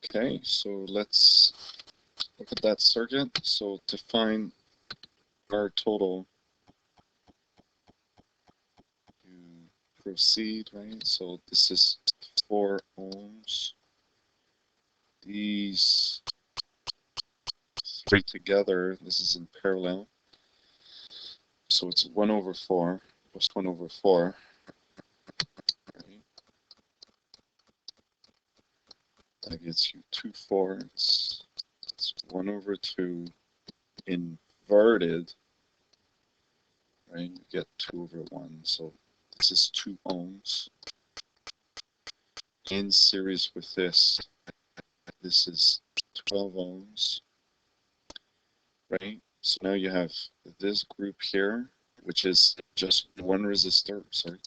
Okay, so let's look at that circuit. So to find our total, you proceed, right? So this is 4 ohms. These three together, this is in parallel. So it's 1 over 4 plus 1 over 4. Right? That gives you 2 fourths. That's 1 over 2 inverted. Right? You get 2 over 1. So this is 2 ohms. In series with this, this is 12 ohms. Right? So now you have this group here, which is just one resistor. Sorry.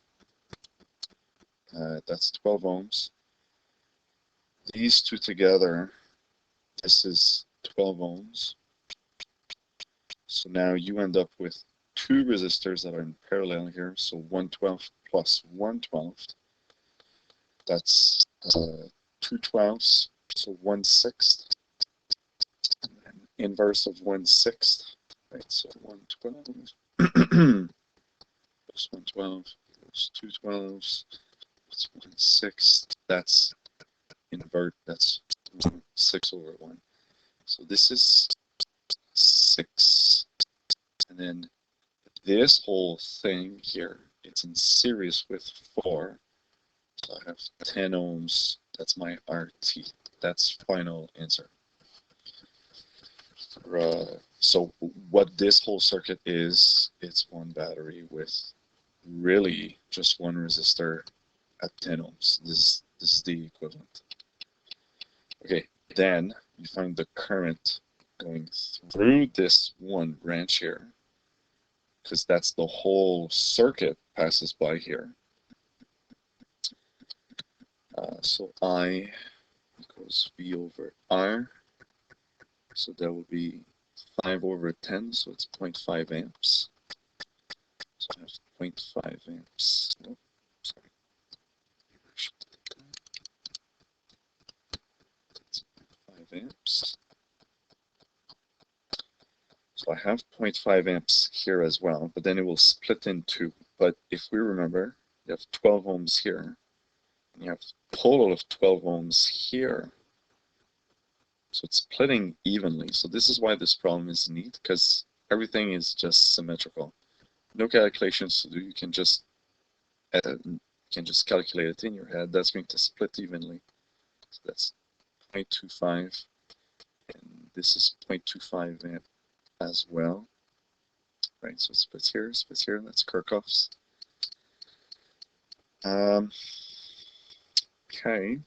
That's 12 ohms. These two together, this is 12 ohms. So now you end up with two resistors that are in parallel here. So 112 plus 112. That's 2 12ths, so 1/6. And inverse of 1/6. Right, so 112 plus 112 equals 2 12ths plus 1/6. That's invert, that's 6 over 1. So this is 6. And then this whole thing here, it's in series with 4. So I have 10 ohms. That's my RT. That's final answer. So what this whole circuit is, it's one battery with really just one resistor at 10 ohms. This is the equivalent. Okay, then you find the current going through this one branch here, because that's the whole circuit passes by here. So I equals V over R. So that will be 5 over 10, so it's 0.5 amps. So I have 0.5 amps. Oh, sorry. That's 0.5 amps. So I have 0.5 amps here as well, but then it will split in two. But if we remember, you have 12 ohms here, and you have a total of 12 ohms here. So it's splitting evenly. So this is why this problem is neat, because everything is just symmetrical. No calculations to do. You can just calculate it in your head. That's going to split evenly. So that's 0.25, and this is 0.25 amp as well. Right, so it splits here, that's Kirchhoff's. Okay.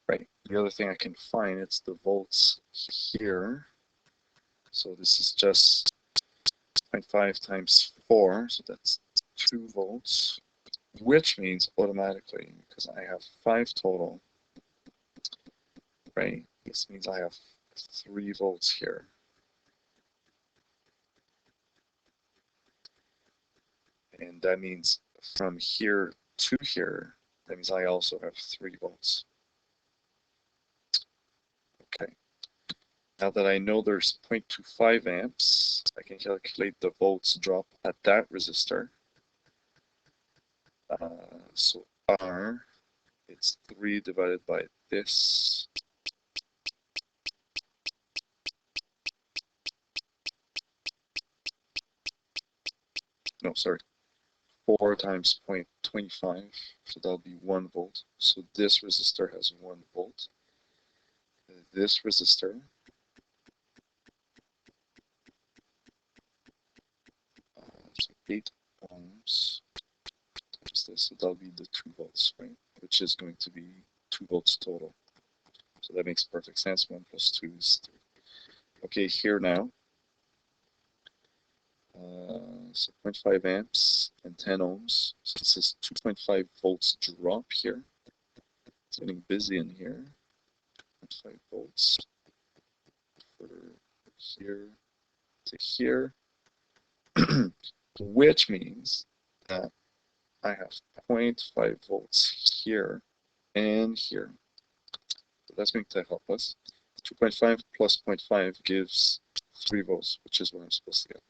Right, the other thing I can find, it's the volts here. So this is just 0.5 times 4, so that's 2 volts, which means automatically, because I have 5 total, right, this means I have 3 volts here. And that means from here to here, that means I also have 3 volts. Okay. Now that I know there's 0.25 amps, I can calculate the volts drop at that resistor. So R, it's 3 divided by this. No, sorry. 4 times 0.25, so that'll be 1 volt. So this resistor has 1 volt. This resistor, so 8 ohms times this, so that'll be the 2 volts, right? Which is going to be 2 volts total. So that makes perfect sense. 1 plus 2 is 3. Okay, here now. So 0.5 amps and 10 ohms. So this is 2.5 volts drop here. It's getting busy in here. 0.5 volts for here to here, which means that I have 0.5 volts here and here. So that's going to help us. 2.5 plus 0.5 gives 3 volts, which is what I'm supposed to get.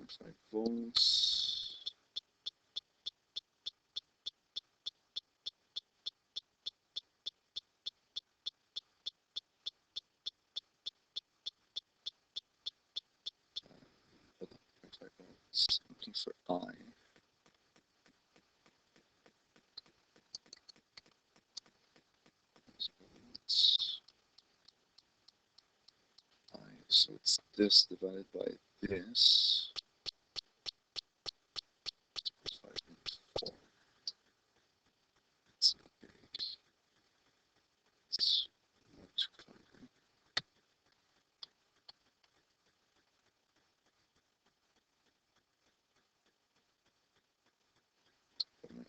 0.5 volts. Hold on, 0.5 volts. I'm looking for I. So it's this divided by this. 5 and 4. That's big. It's 125.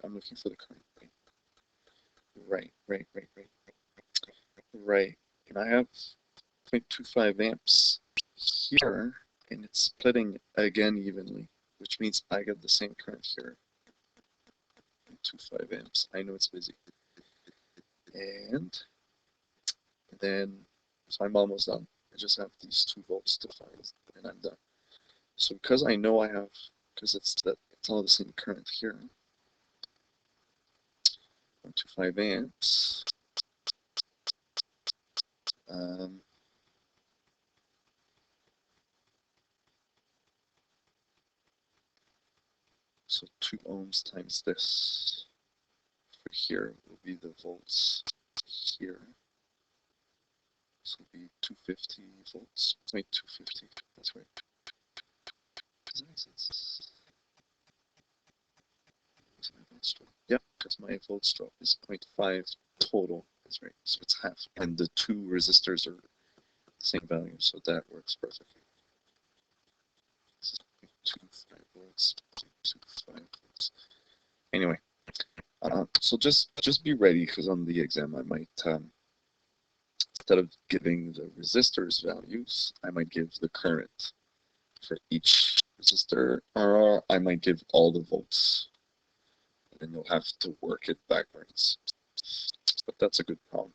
I'm looking for the current. Right. And I have 0.25 amps here, and it's splitting again evenly, which means I get the same current here. 0.25 amps. I know it's busy. And then, so I'm almost done. I just have these 2 volts to find, and I'm done. So because I know I have, because it's all the same current here, 125 amps. So 2 ohms times this for here will be the volts here. So it'll be 250 volts. Wait, 250. That's right. Does that make sense? Yep, because my volts drop is 0.5 total. That's right. So it's half. And the 2 resistors are the same value, so that works perfectly. 0.25 volts, 0.25 volts. Anyway, so just be ready, because on the exam I might, instead of giving the resistors values, I might give the current for each resistor, or I might give all the volts. And then you'll have to work it backwards. But that's a good problem.